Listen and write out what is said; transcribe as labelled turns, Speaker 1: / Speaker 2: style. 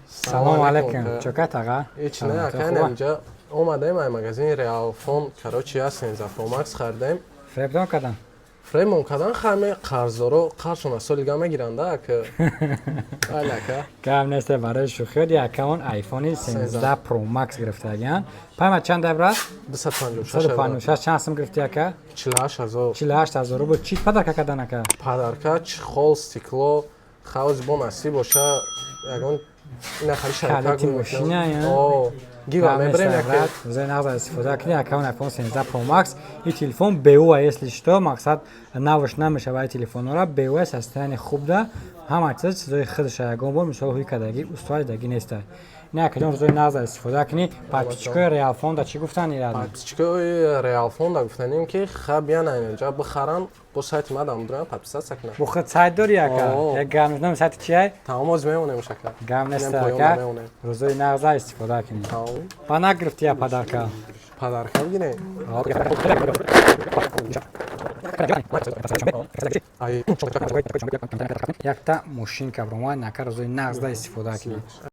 Speaker 1: салом алейкум. Чокат ага?
Speaker 2: Ич не, акан инҷа омадаем ай магазини Реалфон, Карочи ҳаст, Сенза Pro Max хардем.
Speaker 1: Фребдон кадан?
Speaker 2: Фремон кадан хаме қарздоро қаршона солига мегиранда ака. Алака.
Speaker 1: Кам несте барои шухиёт акаун айфони 13 Pro Max гирифтаган. Паймат чанд евро? 256 чанд сум гирифти ака?
Speaker 2: 48000.
Speaker 1: 48000 рубл. Чӣ падарка кадан ака?
Speaker 2: Падарка чихол, стекло, хавз бо насиб боша ягон ина хали
Speaker 1: Калити машина я.
Speaker 2: О, гига мебрем яка.
Speaker 1: Зай назар истифода кини акаун iPhone 13 Pro Max. И телефон БУ, если что, мақсад навш намешавад телефонора БУ состояние хуб да. Ҳама чизои худаш ягон бор мисол ҳуи кадаги устувори даги неста. Не акаҷон рӯзои назар истифода кини подписчикои Реалфон да чӣ гуфтан ирад?
Speaker 2: Подписчикои Реалфон да гуфтанем ки ха биан инҷа бихаран бо сайти ма дам дурам подписатсия кунам.
Speaker 1: Бо худ сайт дори ака? Як гам нами сайти чи ай?
Speaker 2: Тамоз меонем шака.
Speaker 1: Гам неста ака? Рӯзои назар истифода кини. Па нагирифти я падарка?
Speaker 2: Падарка бигире.
Speaker 1: Якта мошин кабромай нака рӯзои нағзда истифода кини.